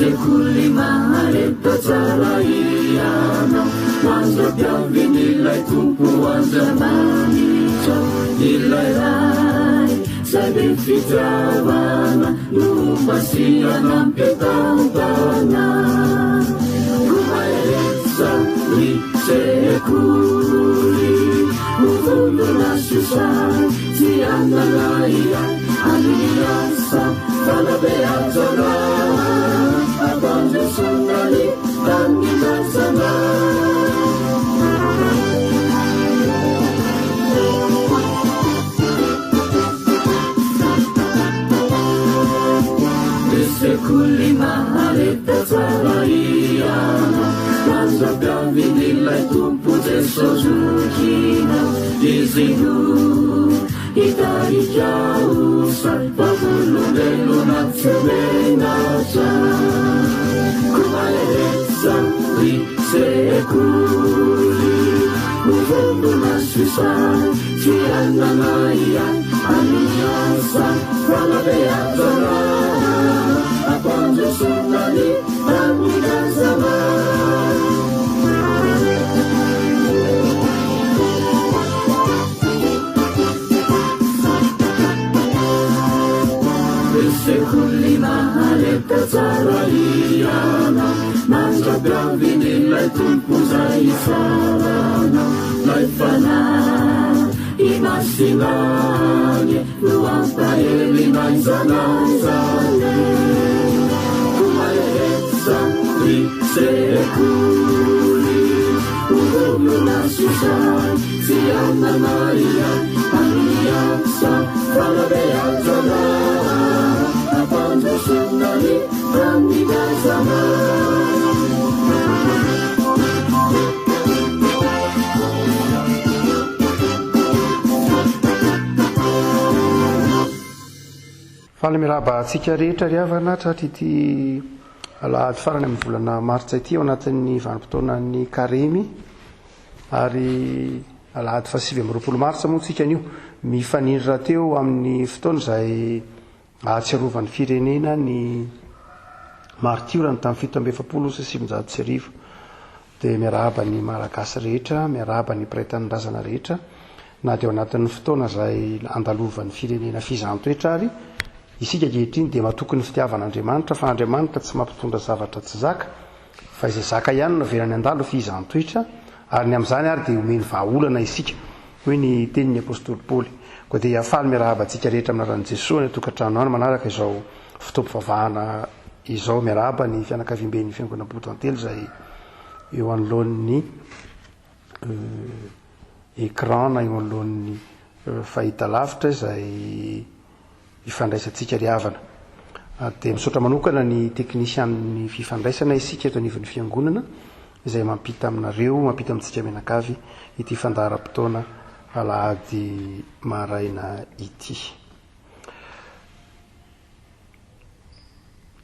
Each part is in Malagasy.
sekoly mahareta tsara ianao mandrapiaviny ilay tompo andramanitra ilay ray zay be fitiavana no masiana ampitaotana romaesa ny sekoly movondona sosay tsy analaia aniasa falabeazana abanjosonali tanitazana sekoly mahareta tsara iana mandrapiaviny ilay tompo jesosokina izy no hitarikausa pavololelona tsemenatra komaesa ry sekoly movondona sosay tsy ananaia aniasa falabeazana abanjosonali tanitazana sekoly mahareta tsara iana mandrapiaviny ilay tompo zay sarana lay fanahy inasinany no ampahelinay zanazany komaesa ry sekoly movondona sosay tsy ananaia aniasa falabeazana abanjosonali tanitazana fala miraba atsika rehetra ry havana tratry ity alahady farany amin'ny volana martsa ity ao anatin'ny vanim-potoanan'ny karemy ary alahady fasivy amin'ny roapolo martsa moa tsika anio mifanindra teo amin'ny fotoana izay ahatsiarovan'ny firenena ny martiorany tamin'ny fito amby efapolo sy sivinjato sy arivo dia miarahaba ny malagasy rehetra miarahaba ny mpiray-tanindrazana rehetra na dia ao anatin'ny fotoana izay andalovan'ny firenena fizantoetra ary isika ankehitriny dia matoky ny fitiavan'Andriamanitra fa Andriamanitra tsy mampitondra zavatra tsy zaka fa izay zaka ihany no naverany andalo fizantoetra ary ny amin'izany ary dia omeny vahaolana isika hoe ny tenin'ny apôstôly Paoly koa dia afaly miarahaba antsika rehetra amin'ny anaran'i Jesosy ny tokantrano any manaraka izao fitaovam-pivavahana izao miarahaba ny fianakaviam-ben'ny fiangonana Botantely izay eo anoloan'ny écran na eo anoloan'ny fahitalavitra izay ifandraisantsika ry havana dia misaotra manokana ny teknisian'ny fifandraisana isika eto anivon'ny fiangonana izay mampita aminareo mampita amintsika menakavy ity fandaharam-potoana alahady maraina ity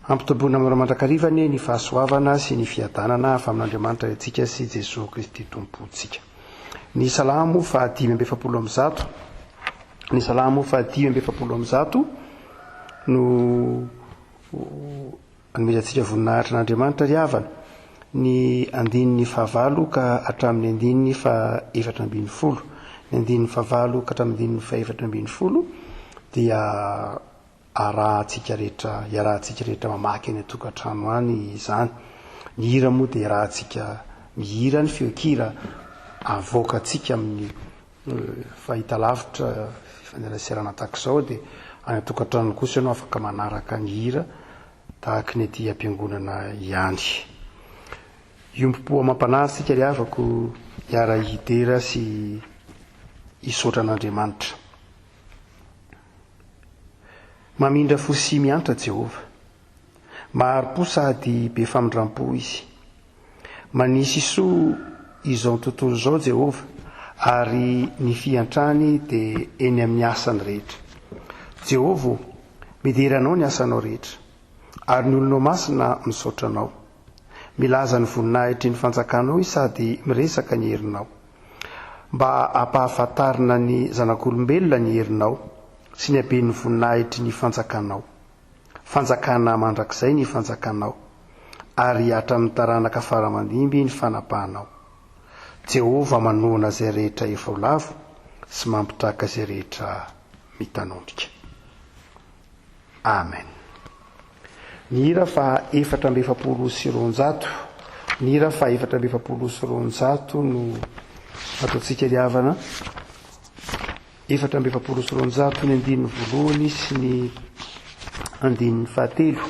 ampitoboana amin'ny mandrakarivan'ny ny fahasoavana sy ny fiadanana fa amin'Andriamanitra antsika sy Jesosy Kristy tompontsika. Ny salamo fa 5:100 ny salamo fa 5:100 no anomezantsika voninahitra n'Andriamanitra ry havana ny andininy fahavalo ka hatramin'ny andininy fa 4:40 ny andininy fahavalo ka hatramin'ny andininy fa 4:40 dia arahantsika rehetra mamaky any tokantrano any izany. Ny hira moa dia arahantsika mihira ny feokira avoakantsika amin'ny fahitalavitra fifaneraserana tahak'izao dia any tokantrano kosa ianao afaka manaraka ny hira tahaka ny ety ampiangonana ihany. Iompo-po mampanahintsika ry havako hiara hidera sy hisaotra an'Andriamanitra. Mamindra fo sy miantra Jehova, maharo-po sady be famindram-po izy. Manisy soa izao tontolo izao Jehova ary ny fiantrany dia eny amin'ny asany rehetra. Jehova, mideranao ny asanao rehetra ary ny olonao masina misaotra anao. Milaza ny voninahitry ny fanjakanao sady miresaka ny herinao, mba hampahafantarina ny zanak'olombelona ny herinao sy ny haben'ny voninahitry ny fanjakanao. Fanjakana mandrakizay ny fanjakanao, ary hatramin'ny taranaka faramandimby ny fanapahanao. Jehova manoana izay rehetra efa lavo sy mampitraka izay rehetra mitanondrika. Amen. Ny hira fa 420 ny hira fa 420 no ataontsika riavana. 420 ny andininy voalohany sy ny andininy fahatelo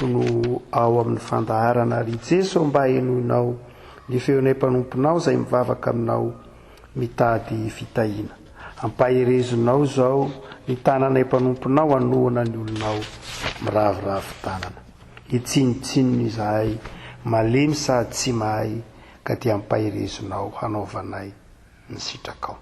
no ao amin'ny fandaharana ry Jesu mba henoinao ny feonay mpanomponao izay mivavaka aminao mitady fitahiana. Ampaherezonao zao ny tananay mpanomponao anohana ny olonao miravoravo tanana. Hitsinitsinony izahay malemy sady tsy mahay ka dia ampaherezonao hanaovanay ny sitrakao.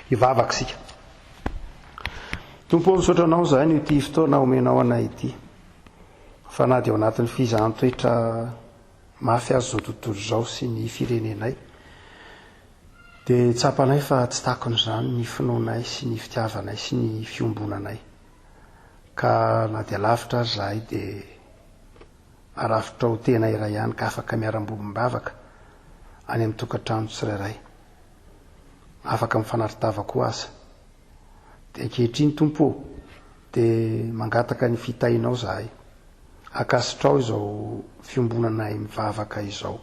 Hivavaka sika. Tompo misaotra anao izany ity fotoana omenao anay ity. Fa na dia ao anatin'ny fizahantsoetra mafy azy zao tontolo izao sy ny firenenay, dia tsapanay fa tsy takon'izany ny finoanay sy ny fitiavanay sy ny fiombonanay. Ka na dia lavitra azy zahay dia arafitra ho tena iray ihany ka afaka miaram-bombavaka any amin'ny tokantrano tsirairay. Afaka mifanaritaava koa aza. Dia ankehitriny tompo dia mangataka ny fitahinao zahay. Akasitrao izao fiombonanay mivavaka izao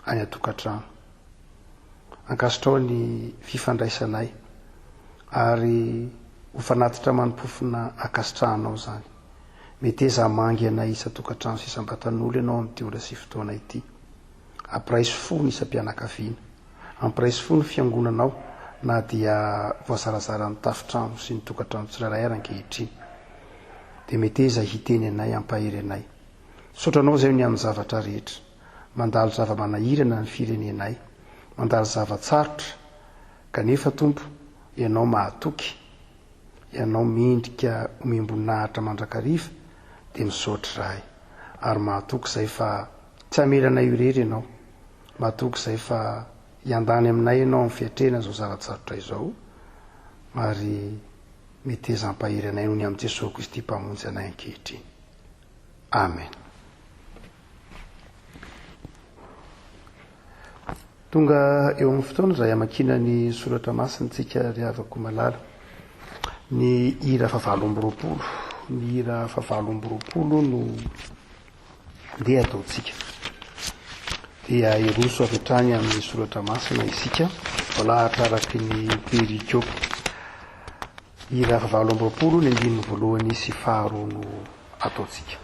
any an-tokantrano. Ankasitrao ny fifandraisanay ary ho fanatitra manimpofona akasitrahanao zany. Mety eza mangy anay isa-tokantrano sy isam-batan'olo ianao amin'ity ola sy fotoana ity. Ampiraiso fo ny isam-pianakaviana. Ampiraiso fo ny fiangonanao na dia voazarazara ny tafitrano sy ny tokantrano tsirairay ary ankehitriny. Dia mety eza hiteny anay ampahery anay. Saotranao zay ny amin'ny zavatra rehetra. Mandalo zava-manahirana ny firenenay, mandalo zavatsarotra, kanefa tompo ianao mahatoky, ianao miendrika omemboninahitra mandrakariva dia misaotra rahay. Ary mahatoky izay fa tsy hamelanay irery ianao, mahatoky izay fa hiandany aminay ianao amin'ny fiatrena izao zavatsarotra izao, ary mety eza ampahery anay noho ny amin'ny Jesosy Kristy mpamonjy anay ankehitriny. Amen. Tonga eo amin'ny fotoana izay hamakina ny soratra masintsika ry havako malala. Ny hira fa 8 ny hira fa 8 no ndeha ataontsika. Dia iroso avy hatrany amin'ny soratra masina isika, valahatra araky ny perikô. Hira fa 8 ny andininy voalohany sy faharoa no ataontsika.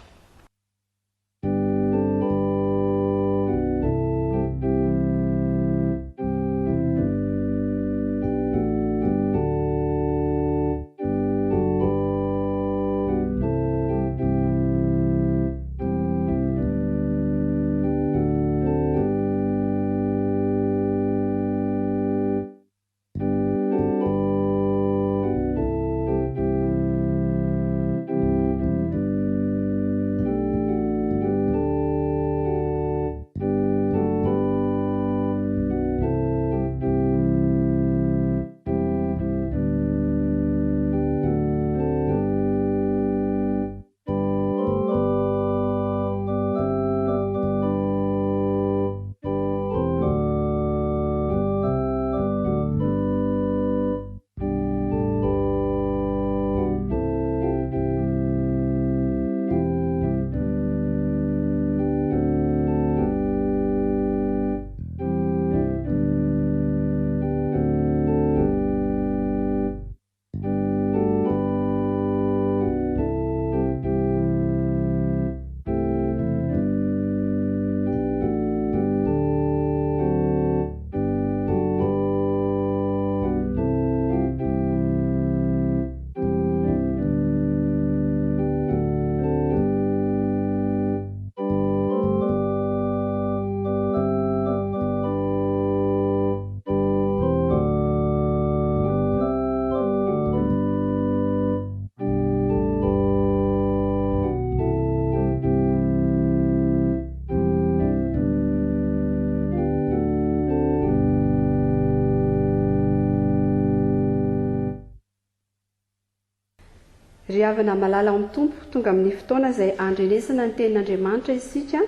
ry havana malala amin'ny tompo tonga amin'ny fotoana izay andrenesana ny tenin'Andriamanitra isika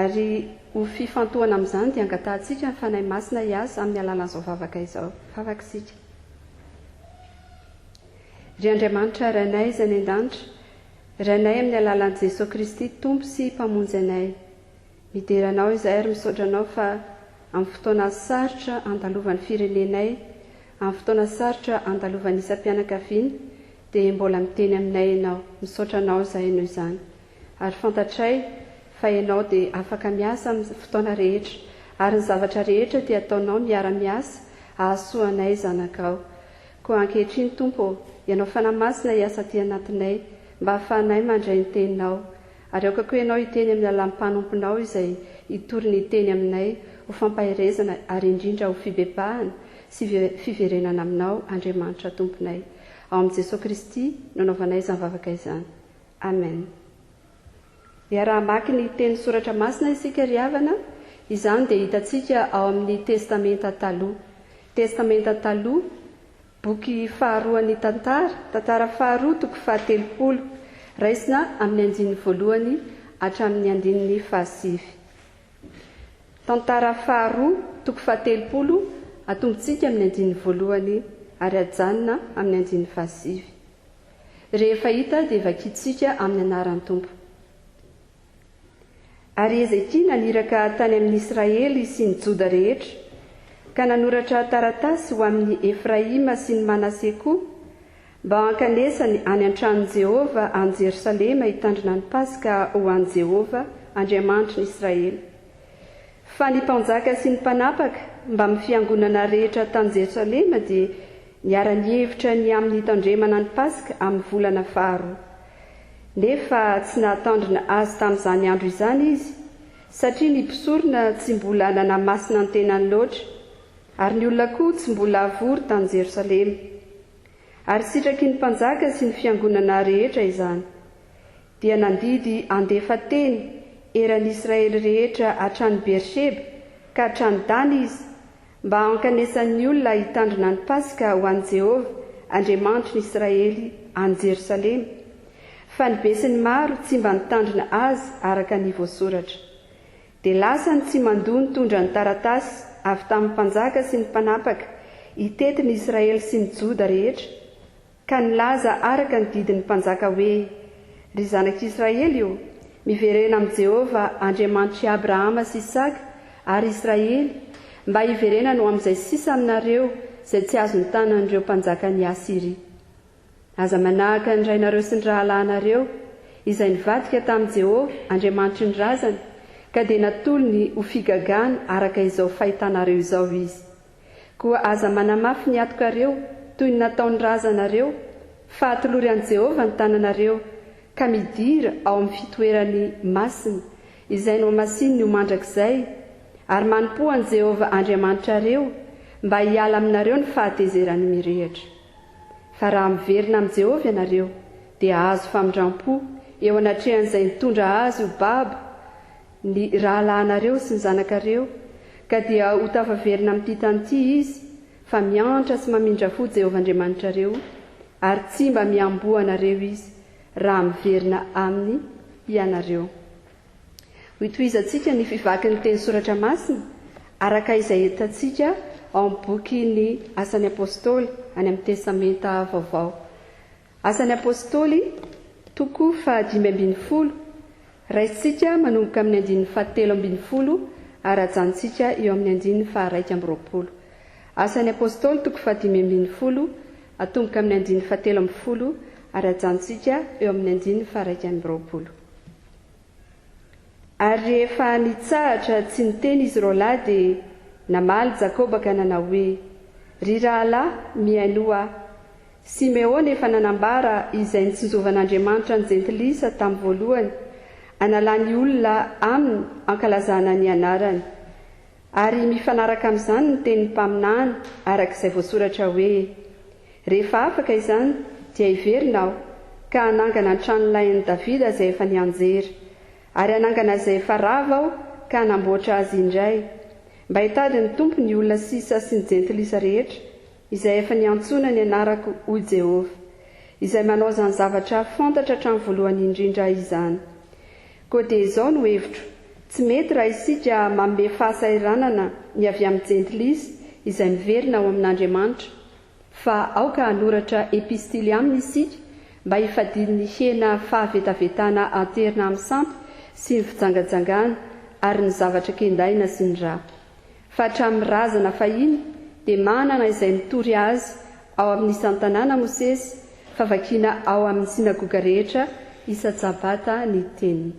ary ho fifantohana amin'izany dia angatahantsika ny fanahy masina hiasa amin'ny alalan'izao vavaka izao. Vavaka isika. Ry Andriamanitra rainay izay any an-danitra, rainay amin'ny alalan'i Jesosy Kristy tompo sy mpamonjy anay. Mideranao izay ary misaotra anao fa amin'ny fotoana sarotra andalovan'ny firenenay, amin'ny fotoana sarotra andalovan'ny isam-pianakaviana dia mbola miteny aminay ianao, misaotra anao izay noho izany. Ary fantatray fa ianao dia afaka miasa amin'ny fotoana rehetra, ary ny zavatra rehetra dia ataonao miara-miasa ahasoanay zanakao. Koa ankehitriny tompo, ianao fanahy masina hiasa aty anatinay mba ahafahanay mandray ny teninao, ary aokako ianao hiteny amin'ny alalan'ny mpanomponao izay hitory ny teny aminay ho fampahirezana ary indrindra ho fibebahana sy fiverenana aminao Andriamanitra tomponay. Ao amin'i Jesosy Kristy no anaovanay izany vavaka izany. Amen. Iara-mamaky ny teny soratra masina isika ry havana, izany dia hitantsika ao amin'ny testamenta taloha. Testamenta taloha, boky faharoan'ny tantara faharoa toko fahatelopolo, raisina amin'ny andininy voalohany hatramin'ny andininy fahasivy. Tantara faharoa toko fahatelopolo, atombotsika amin'ny andininy voalohany ary ajanona amin'ny andininy fahasivy. Rehefa hita dia vakitsika amin'ny anaran'ny tompo. Ary Ezekia naniraka tany amin'ny Israely sy ny Joda rehetra, ka nanoratra taratasy ho amin'ny Efraima sy ny Manase koa, mba hankanesany any an-tranon'i Jehova any Jerosalema hitandrina ny Paska ho an'i Jehova, Andriamanitry ny Israely. Fa ny mpanjaka sy ny mpanapaka mba amin'ny fiangonana rehetra tany Jerosalema dia niara-nihevitra ny amin'ny hitandremana ny Paska amin'ny volana faharoa. Nefa tsy nahatandrina azy tamin'izany andro izany izy, satria ny mpisorona tsy mbola nanamasina ny tenany loatra, ary ny olona koa tsy mbola avory tany Jerosalema. Ary sitraky ny mpanjaka sy ny fiangonana rehetra izany, dia nandidy andefa teny eran'Israely rehetra hatrany Beersheba ka hatrany Dany izy, mba hankanesan'ny olona hitandrina ny Paska ho an'i Jehova, Andriamanitry ny Israely any Jerosalema. Fa ny be sy ny maro tsy mba nitandrina azy araka ny voasoratra. Dia lasa ny tsy mandoa nitondra ny taratasy avy tamin'ny mpanjaka sy ny mpanapaka hitety ny Israely sy ny Joda rehetra, ka nilaza araka ny didin'ny mpanjaka hoe: ry zanak'Israely io, miverena amin'i Jehova, Andriamanitry Abrahama sy Isaka ary Israely, mba hiverena no amin'izay sisa aminareo izay tsy azo ny tanan'ireo mpanjaka ny Asiria. Aza manahaka ny rainareo sy ny rahalahinareo izay nivadika tamin'i Jehova, Andriamanitry ny razana, ka dia natolony ho figagana araka izao fahitanareo izao izy. Koa aza manamafy ny atokareo toy ny nataony razanareo, fa atolory an'i Jehova ny tananareo, ka midira ao amin'ny fitoerany masina izay no masininy ho mandrakizay, ary manompo an'i Jehova Andriamanitrareo mba hiala aminareo ny fahatezerany mirehatra. Fa raha miverina amin'i Jehova ianareo, dia azo famindram-po eo anatrehan'izay nitondra azy ho babo ny rahalahinareo sy ny zanakareo, ka dia ho tafaverina amin'ity tany ity izy, fa miantra sy mamindra fo Jehova Andriamanitrareo, ary tsy mba miamboa anareo izy raha miverina aminy ianareo. Hoitohizantsika ny fivakin'ny teny soratra masina araka izay hitantsika ao amin'ny boky ny Asan'ny Apôstôly any amin'ny testamenta vaovao. Asan'ny Apôstôly toko fa 5:10, raisitsika manomboka amin'ny 7:17 ary ajanontsika eo amin'ny 2:20. Asan'ny Apôstôly toko fa 5:10 atomboka amin'ny 7:17 ary ajanontsika eo amin'ny 2:20. Ary rehefa nitsahatra tsy niteny izy roalahy dia namaly Jakoba ka nanao hoe: ry rahalahy, mihaino aho. Simeona efa nanambara izay nitsinjovan'Andriamanitra ny jentilisa tamin'ny voalohany, analany olona aminy ankalazana ny anarany. Ary mifanaraka amin'izany ny tenin'ny mpaminany arak'izay voasoratra hoe: rehefa afaka izany dia hiverina aho, ka hanangana ny tranon'lain'i Davida izay efa nianjera, ary hanangana izay efa rava aho ka hanamboatra azy indray, mba hitady ny tompo ny olona sisa sy ny jentilisa rehetra izay efa niantsona ny anarako ho Jehova. izay manao izany zavatra fantatra hatramin'ny voalohany indrindra izany. Koa dia izao no hevitro, tsy mety raha isika manome fahasairanana ny avy amin'ny jentilisa izay miverina ao amin'Andriamanitra, fa aoka hanoratra epistily aminy isika mba hifadiny hena fahavetavetana aterina amin'ny sampy sy ny fijangajangana ary ny zavatra kendaina sy ny rà. Fa hatramin'ny razana fahiny dia manana izay mitory azy ao amin'ny isan-tanàna Mosesy, fa vakiana ao amin'ny sinagoga rehetra isa-tsabata ny teniny.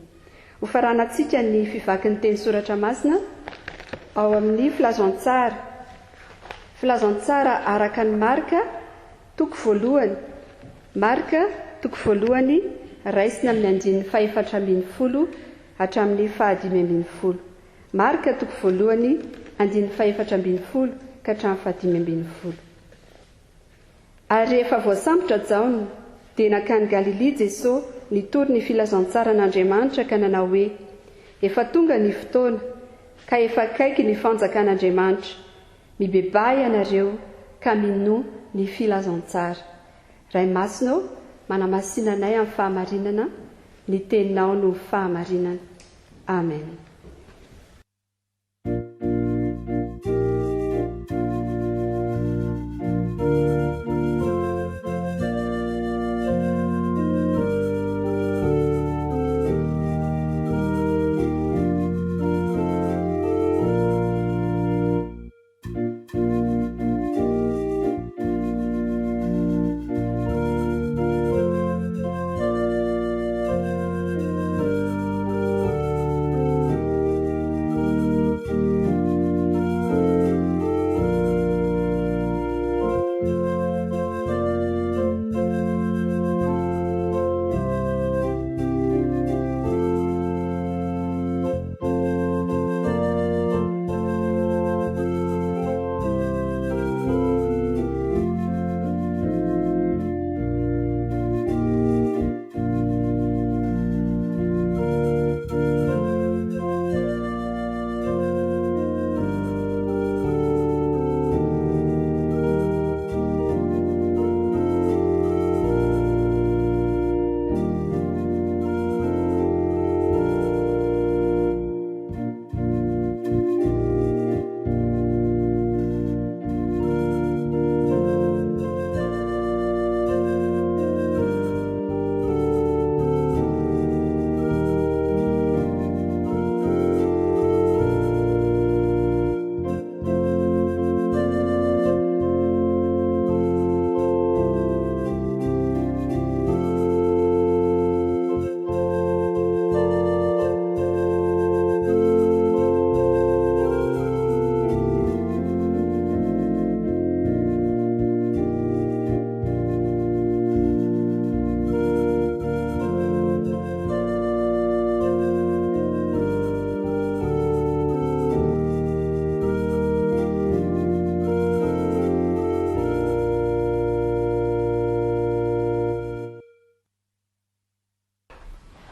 Ho faranantsika ny fivakin'ny teny soratra masina ao amin'ny filazantsara araka ny Marka toko voalohany. Marka toko voalohany raisina amin'ny andininy 410 hatramin'ny 510. Marka toko voalohany andininy 410 ka hatramin'ny 510. Ary rehefa voasambotra jaona dia nakany Galilea Jesosy nitory ny filazantsara an'Andriamanitra ka nanao hoe, efa tonga ny fotoana ka efa akaiky ny fanjakan'Andriamanitra. Mibebay ianareo ka mino ny filazantsara. Ray masinao manamasinanay amin'ny fahamarinana, ny teninao no fahamarinana. Amen.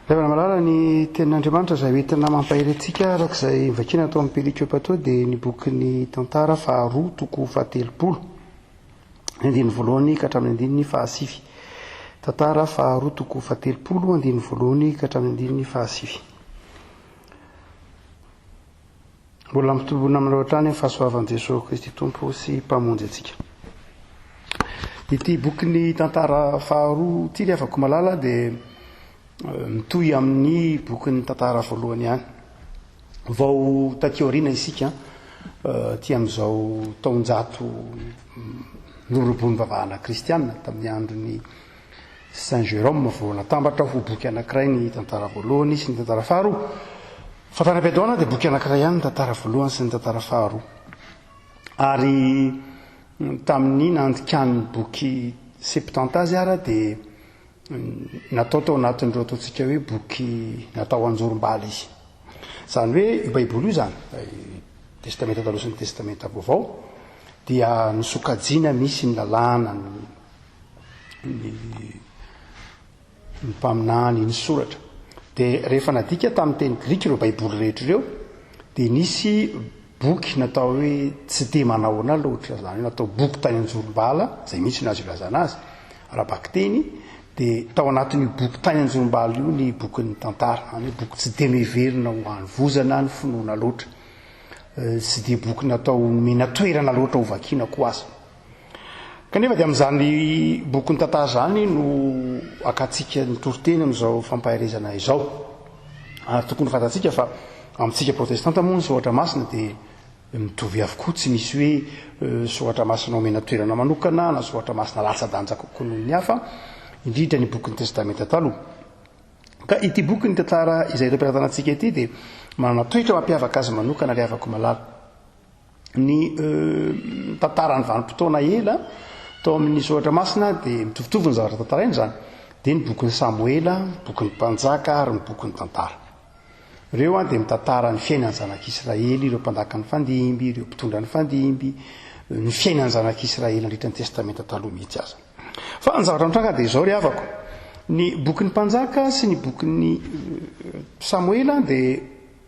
Levana malala ny tenin'Andriamanitra izay hoentina mampahery antsika arak'izay vakina atao amin'ny pelitropatao dia ny bokyny tantara faharoa toko 130 andininy voalohany ka hatramin'ny andininy fahasivy. Tantara faharoa toko 130 andininy voalohany ka hatramin'ny andininy fahasivy. Mbola mitombona amin'ireo hatrany amin'ny fahasoavan'i Jesosy Kristy Tompo sy mpamonjy antsika. Ity bokyny tantara faharoa ity rehefa afaka malala dia mitohy amin'ny bokyny tantara voalohany ihany. Vao taty aoriana isika ty amin'izao taonjato norobony vavahana kristianina tamin'ny andron'ny Saint Jérôme vao natambatra ho boky anankiray ny tantara voalohany sy ny tantara faharoa. Fa tanam-piadoana dia boky anankiray ihany ny tantara voalohany sy ny tantara faharoa. Ary tamin'ny nandikany boky 70 azy ara dia natao tao anatin'ireo ataontsika hoe boky natao anjorom-bala izy. Zany hoe io baiboly io zany, testamenta taloha sy ny testamenta vaovao, dia nisokajiana misy ny lalàna, ny mpaminany, ny soratra. Dia rehefa nadika tamin'ny teny grika ireo baiboly rehetra ireo, dia nisy boky natao hoe tsy dia manao ana loatra, zany hoe natao boky tany anjorom-bala, izay mihitsy nazy ilazana azy. rahabaky teny dia tao anatin'io boky tany anjombaly io ny bokin'ny tantara any hoe boky tsy dia miverina ho any vozana ny finoana loatra tsy dia boky natao mena toerana loatra ho vakiana koa aza kanefa dia amin'izany bokin'ny tantara zany no akatsika nitoroteny amin'izao fampaharezana izao ary tokony fantatsika fa amintsika protestanta moa ny soatra masina dia mitovy avokoa tsy misy hoe soatra masina omena toerana manokana na soatra masina latsa-danja kokoa noho ny hafa indrindra ny bokin'ny testamenta taloha ka ity boky ny tantara izay reperatanatsika ity dia manana toetra mampiavaka azy manokana le avako malala ny tantarany vanim-potoana ela tao amin'ny soatra masina dia mitovitovy ny zavatra tantarainy zany dia ny bokin'ny samoela bokin'ny mpanjaka ary ny bokin'ny tantara ireo dia mitantara ny fiainany zanak'Israely ireo mpandaka ny fandimby ireo mpitondra ny fandimby ny fiainany zanak'Israely nandritra ny testamenta taloha mihitsy aza fa ny zavatra mitranga dia izao ry havako ny bokin'ny mpanjaka sy ny bokin'ny samoela dia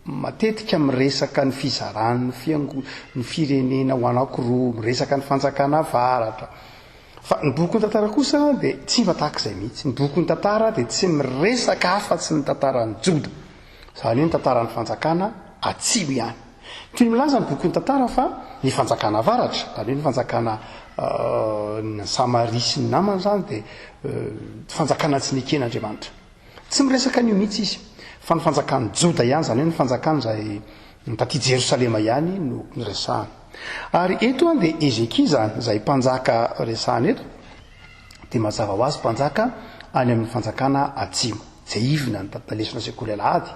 matetika miresaka ny fizarany ny firenena ho anankiroa miresaka ny fanjakana varatra fa ny bokin'ny tantara kosa dia tsy matak'izay mihitsy ny bokin'ny tantara dia tsy miresaka afa-tsy ny tantarany joda zany hoe ny tantarany fanjakana atsimo ihany toy ny milaza ny bokin'ny tantara fa ny fanjakana varatra zany hoe ny fanjakana ny samaria sy ny namany zany dia fanjakana tsy neken'Andriamanitra tsy miresaka an'io mihitsy izy fa ny fanjakany joda ihany zany hoe ny fanjakany zay taty Jerosalema ihany no resahany ary eto dia Ezekia zany zay mpanjaka resahany eto dia mazava ho azy mpanjaka any amin'ny fanjakana atsimo zay ivina ny talesona sekoly alahady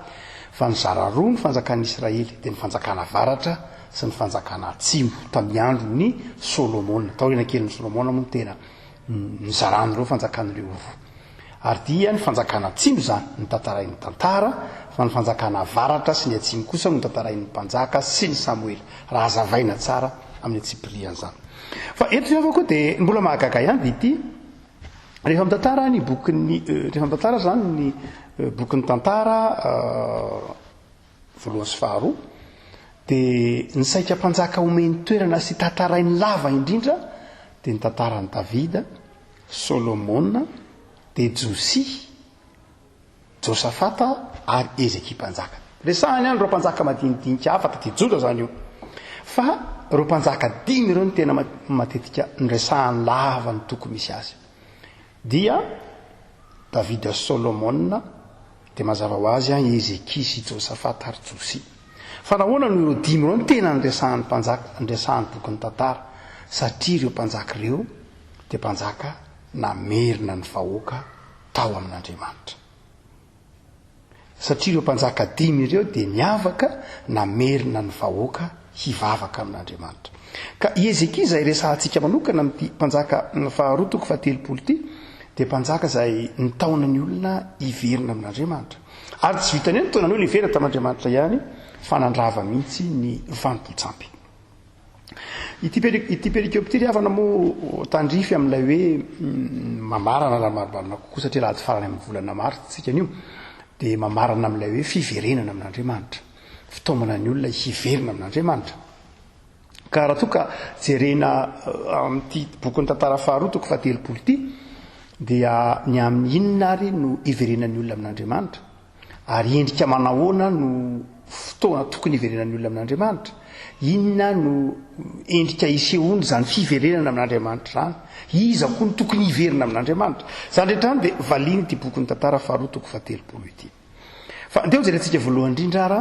fa ny zara roa ny fanjakan'ny Israely dia ny fanjakana varatra sy ny fanjakana atsimo tamin'ny andron'ny Solomona taoriana kelin'ny Solomona moa ny tena nizaran'ireo fanjakan'ireo ovo ary dia ny fanjakana atsimo zany ny tantarain'ny tantara fa ny fanjakana varatra sy ny atsimo kosa no tantarain'ny mpanjaka sy ny Samoela raha azavaina tsara amin'ny atsipriany zany fa eto avako dia mbola mahagaga ihany dia ity rehefa mitantara ny bokin'ny rehefa mitantara zany ny bokin'ny tantara voalohany sy faharoa dia ny saika mpanjaka omeny toerana sy tantarainy lava indrindra dia ny tantaran'i Davida Solomona dia Josia Josafata ary Ezekia mpanjaka resahany any reo mpanjaka madinidinika hafa taty joda zany io fa reo mpanjaka dimy ireo ny tena matetika nyresahany lava ny tokony misy azy dia Davida Solomona dia mazava ho azy Ezekia sy Josafata ary Josia fa nahoana no ireo dimy ireo ny tena nyresahany mpanjaka nyresahany bokin'ny tantara satria ireo mpanjaka ireo dia mpanjaka namerina ny vahoaka tao amin'Andriamanitra satria ireo mpanjaka dimy ireo dia niavaka namerina ny vahoaka hivavaka amin'Andriamanitra ka Ezekia zay resahantsika manokana amin'ity mpanjaka faharoa toko fahatelopolo ity dia mpanjaka zay nitaona ny olona hiverina amin'Andriamanitra ary tsy vitany hoe nitaona ny olona hiverina tamin'Andriamanitra ihany fa nandrava mihitsy ny vanim-potsampy ity perikopy ity ry havana moa tandrify amin'ilay hoe mamarana raha maromarina kokoa satria laha tsy farany amin'ny volana martsika an'io dia mamarana amin'ilay hoe fiverenana amin'Andriamanitra fitaomana ny olona hiverina amin'Andriamanitra ka raha toka jerena amin'ity bokin'ny tantara faharoa toko fahatelopolo ity dia ny amin'ny inona ary no hiverenan'ny olona amin'Andriamanitra ary endrika manahoana no fotoana tokony hiverenan'ny olona amin'Andriamanitra inona no endrika isehoany zany fiverenana amin'Andriamanitra zany iza koa ny tokony hiverina amin'Andriamanitra zany rehetrany dia valiny ty bokin'ny tantara faharoa toko fahatelopolo ity fa ndeo jerentsika voalohany indrindra ara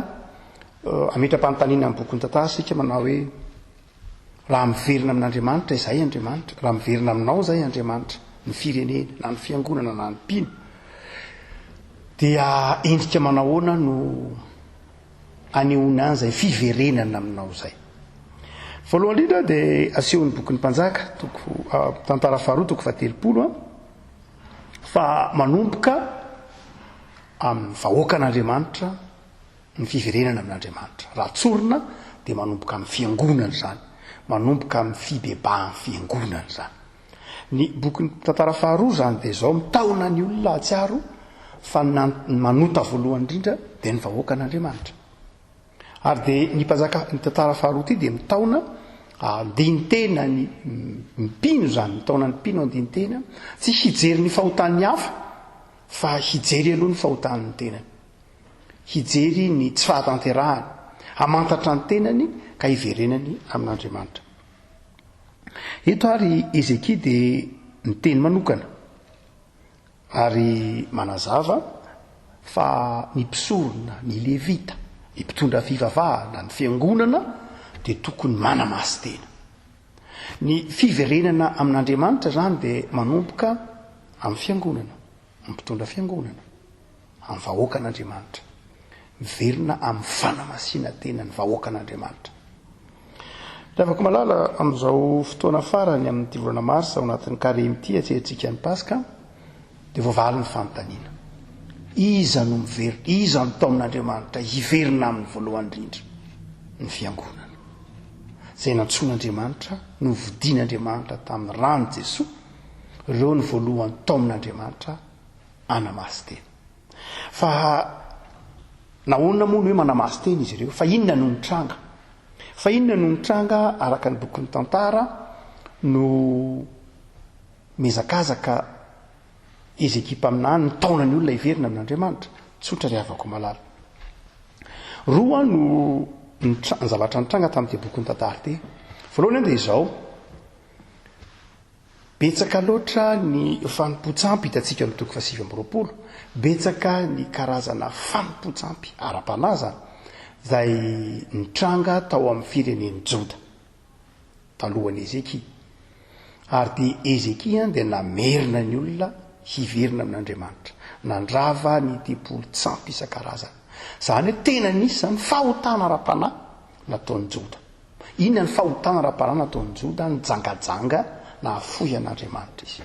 ametra-panontaniana amin'ny bokin'ny tantara sika manao hoe raha miverina amin'Andriamanitra izay Andriamanitra raha miverina aminao zay Andriamanitra ny firenena na ny fiangonana na ny mpino dia endrika manahoana no anehoana an'izay fiverenana aminao zay voalohany indrindra dia asehon'ny bokin'ny mpanjaka tantara faharoa toko fahatelopolo fa manomboka amin'ny vahoaka an'Andriamanitra ny fiverenana amin'Andriamanitra raha tsorina dia manomboka amin'ny fiangonana zany manomboka amin'ny fibebahany fiangonana zany ny bokin'ny tantara faharoa zany dia zao mitaona ny olona atsiaro fa manota voalohany indrindra dia ny vahoaka an'Andriamanitra ary dia ny mpanjaka ny tantara faharoa ity dia mitaona andiny tena ny mpino zany taona ny mpino andiny tena tsy hijery ny fahotan'ny hafa fa hijery aloha ny fahotan'ny tenany, hijery ny tsy fahatanterahany, hamantatra ny tenany ka hiverenany amin'Andriamanitra. Eto ary Ezekia dia ny teny manokana ary manazava fa ny mpisorona, ny levita, ny mpitondra fivavahana, ny fiangonana dia tokony manamasy tena. Ny fiverenana amin'Andriamanitra zany dia manomboka amin'ny fiangonana, amin'ny mpitondra fiangonana, amin'ny vahoakan'Andriamanitra, miverina amin'ny fanamasiana tena ny vahoakan'Andriamanitra. Afaka malala amin'izao fotoana farany amin'ny volana Marsa ao anatin'ny karemy ity atsehitsika ny Paska dia voavaly ny fanontaniana. Iza no miverina, iza no tao amin'Andriamanitra hiverina amin'ny voalohany indrindra? Ny fiangonana izay nantsoan'Andriamanitra, novidian'Andriamanitra tamin'ny rano Jesoa, ireo ny voalohany tao amin'Andriamanitra anamasy tena. Fa nahoana moa hoe manamasy tena izy ireo? Fa inona no nitranga? Fa inona no nitranga araka ny bokin'ny tantara no mezakazaka Ezekia mpaminany ny taonany olona hiverina amin'Andriamanitra? Tsotra ry havako malala. Roa no ny zavatra nitranga tamin'ity bokin'ny tantara ity. Voalohany dia izao, betsaka loatra ny fanompontsampy hitantsika ny toko 720, betsaka ny karazana fanompontsampy ara-panaza izay nitranga tao amin'ny firenen'ny Joda talohan'ny Ezekia. Ary dia Ezekia dia namerina ny olona hiverina amin'Andriamanitra, nandrava ny tempolo-tsampy isan-karazana. Zany hoe tena nisy zany fahotana ara-panahy nataon'ny Joda. Inona ny fahotana ara-panahy nataon'ny Joda? Nijangajanga na afoy an'Andriamanitra izy,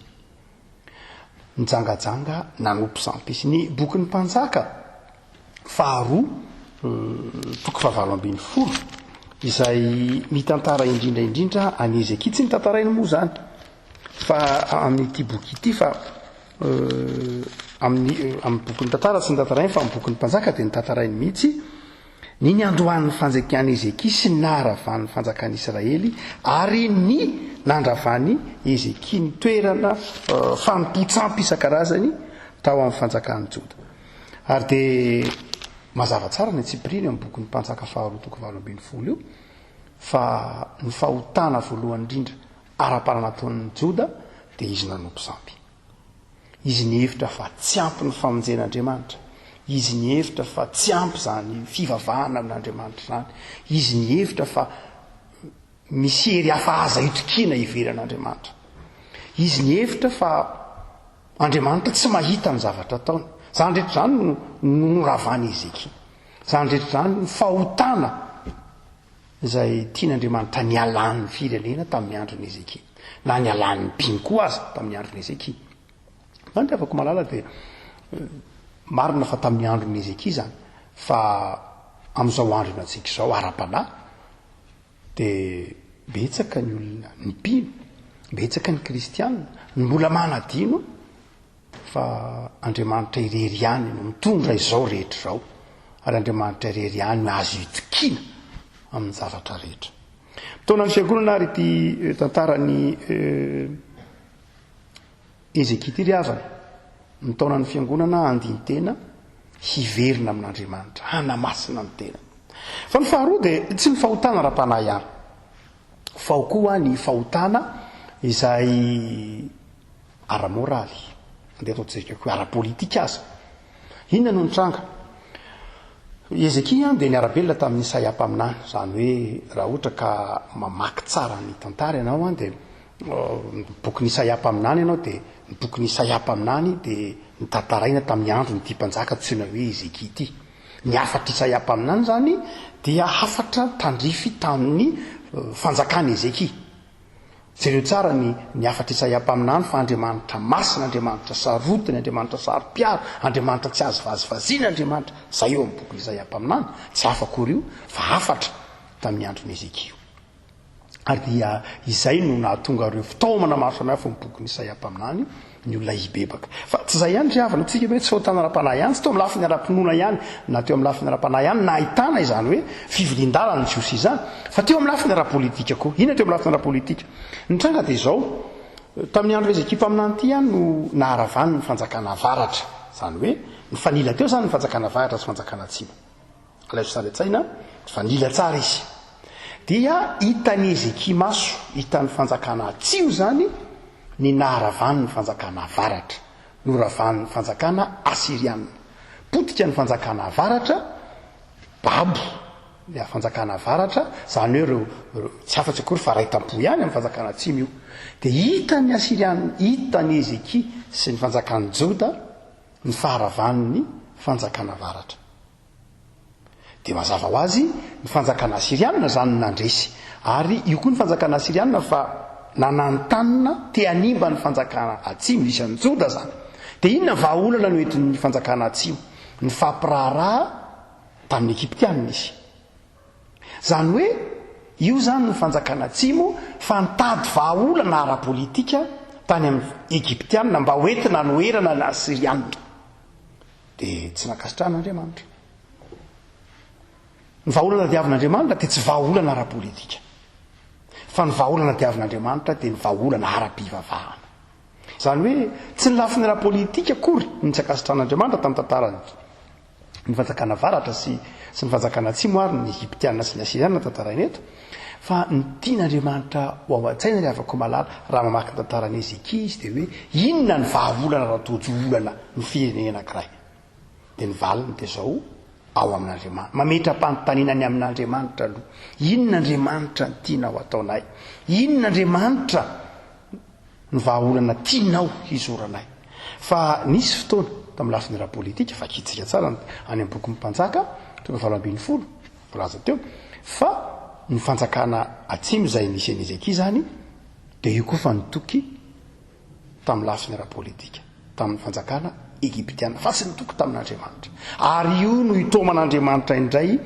nijangajanga nanompo sampy izy. Ny bokin'ny mpanjaka faharoa toko 7:20 izay mitantara indrindra any Ezekia, tsy nitantarainy moa zany fa amin'ity boky ity, fa amin'ny bokin'ny tantara tsy nitantarainy, fa amin'ny bokin'ny mpanjaka dia nitantarainy mihitsy ny niandohan'ny fanjakan'i Ezekia sy ny naharavan'ny fanjakan'i Israely ary ny nandravany Ezekia ny toerana fanompo-tsampy isan-karazany tao amin'ny fanjakan'ny Joda. Ary dia mazava tsara ny Tsipriny amin'ny bokin'ny mpanjaka faharoa toko 7:20 io fa ny fahotana voalohany indrindra ara-panahy nataon'ny Joda dia izy nanompo sampy. Izy nihevitra fa tsy ampy ny famonjen'Andriamanitra, izy nihevitra fa tsy ampy zany fivavahana amin'Andriamanitra zany, izy nihevitra fa misy hery hafa aza hitrikina hiveran'Andriamanitra, izy nihevitra fa Andriamanitra tsy mahita ny zavatra ataony. Zany rehetra zany no noravany Ezekia, zany rehetra zany ny fahotana izay tian'Andriamanitra nialan'ny firenena tamin'ny andron'ny Ezekia, na nialan'ny mpino koa aza tamin'ny andron'ny Ezekia. Zany afaka malala dia marina fa tamin'ny andron'ny Ezekia zany, fa amin'izao andro antsika izao ara-panahy dia betsaka ny olona ny mpino, betsaka ny kristianina ny mbola manadino fa Andriamanitra irery ihany no mitondra izao rehetra izao, ary Andriamanitra irery ihany no azo itokina amin'ny zavatra rehetra. Taona ny fiangonana ary ity tantarany Ezekia ity ry havana, ny taona ny fiangonana andiny tena hiverina amin'Andriamanitra, hanamasina ny tena. Fa ny faharoa dia tsy ny fahotana ara-panahy ihany, fa ho koa ny fahotana izay ara-moraly, andeha ataontsika hoe ara-politika aza. Inona no nitranga? Ezekia dia niara-belona tamin'ny Isaia mpaminany, zany hoe raha ohatra ka mamaky tsara ny tantara ianao dia bokin'ny Isaia mpaminany ianao dia ny bokin'ny Isaia mpaminany dia nitantaraina tamin'ny andro ny mpanjaka tsoina hoe Ezekia ity. Ny afatra Isaia mpaminany zany dia hafatra tandrify tamin'ny fanjakan'i Ezekia. Jereo tsara ny afatra Isaia mpaminany fa Andriamanitra masina, Andriamanitra sarotiny, Andriamanitra sarom-piaro, Andriamanitra tsy azo vazivaziana, Andriamanitra zay eo amin'ny bokin'ny Isaia mpaminany, tsy afakory io fa afatra tamin'ny andron'ny Ezekia. ary dia izay no nahatonga ireo fitaomana maro samihafa miboky ny Isaia-paminany ny olona hibebaka fa tsy izay ihany riavana tsika hoe tsy ho tany ara-panahy ihany tsy teo amin'ny lafiny ara-pinoana ihany na teo amin'ny lafiny ara-panahy ihany na ahitana izany hoe fivilian-dalana ny jiosy izany fa teo amin'ny lafiny ara-politika koa inona teo amin'ny lafiny ara-politika nitranga dia izao tamin'ny andro Hezekia-paminany ity ihany no naharavany ny fanjakana avaratra izany hoe ny fanila teo izany ny fanjakana avaratra sy fanjakana atsimo alaiso sary an-tsaina fanila tsara izy dia hitan'ny Hezekia maso hitan'ny fanjakana atsimo zany ny naharavany ny fanjakana avaratra noravany ny fanjakana asiriana potika ny fanjakana avaratra babo le fanjakana avaratra zany hoe reo tsy afatsy akory fa raitampo ihany amin'ny fanjakana atsimo io dia hitan'ny asiriana hitan'ny Hezekia sy ny fanjakana Joda ny faharavan'ny fanjakana avaratra dia mazava ho azy ny fanjakana asiriana zany nandresy ary io koa ny fanjakana asiriana fa nanantanina te hanimba ny fanjakana atsimo isan'ny Joda zany dia inona vahaolana no entin'ny fanjakana atsimo ny fampiraharaha tamin'ny Ekiptianina izy zany hoe io zany ny fanjakana atsimo fa nitady vahaolana ara-politika tany amin'ny Ekiptianina mba hoentina noerana ny asiriana dia tsy nakasitrahan'Andriamanitra ny vahaolana diavin'Andriamanitra dia tsy vahaolana ara-politika fa ny vahaolana diavin'Andriamanitra dia ny vahaolana ara-pivavahana zany hoe tsy ny lafiny ara-politika akory ny tsy akasitran'Andriamanitra tamin'ny tantarany ny fanjakana avaratra sy ny fanjakana atsimo ary ny Egiptianina sy ny asiriana tantarainy eto fa ny tian'Andriamanitra ho ao an-tsaina ry avako malala raha mamaky tantarany Hezekia izy dia hoe inona ny vahaolana raha tojoolana ny firenena anankiray dia ny valiny dia zao ao amin'Andriamanitra mametra-panotaninany amin'Andriamanitra aloha inona Andriamanitra ny tianao ataonay inona Andriamanitra ny vahaolana tianao hizoranay fa nisy fotoana tamin'ny lafiny ara-politika fa kitsika tsara any amin'ny boky mpanjaka tonga 7 volaza teo fa ny fanjakana atsimo izay nisy an'i Hezekia zany dia io koa fa nitoky tamin'ny lafiny ara-politika tamin'ny fanjakana Egiptiana fa tsy nitoky tamin'Andriamanitra ary io no hitoman'Andriamanitra indray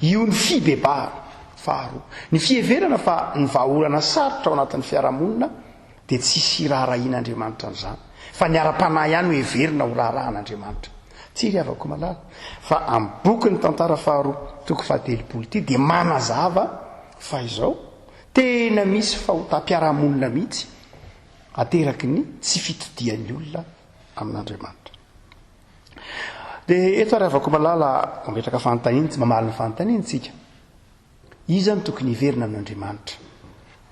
io ny fibebahana faharoa ny fieverana fa ny vahaolana sarotra ao anatin'ny fiarahamonina dia tsy hisy raharahian'Andriamanitra n'izany fa ny ara-panahy ihany ho heverina ho raharahan'Andriamanitra tsy ry avako malala fa amin'ny boky ny tantara faharoa toko 7 ity dia manazava fa izao tena misy fahotam-piarahamonina mihitsy ateraky ny tsy fitodian'ny olona amin'Andriamanitra dia eto ary avako malala mametraka fanontaniana tsy mamaly ny fanontaniana tsika iza ny tokony hiverina amin'Andriamanitra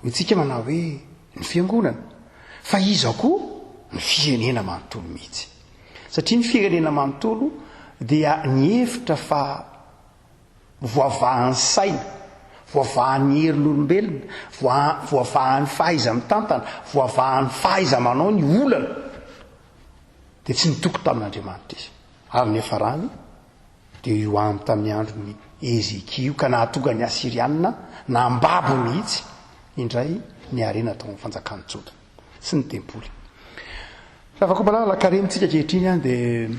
itsika manao hoe ny fiangonana fa iza koa ny firenena manontolo mihitsy satria ny firenena manontolo dia ny hevitra fa voavahan'ny saina voavahan'ny herin'olombelona voavahan'ny fahaiza mitantana voavahan'ny fahaiza manao ny olana dia tsy nitoko tamin'Andriamanitra izy ary nefa rany dia io any tamin'ny andron'ny Hezekia io ka nahatonga ny asiriana nambabo mihitsy indray ny arena tao amin'ny fanjakany Joda sy ny tempoly raha vako malala karemintsika kehitriny any dia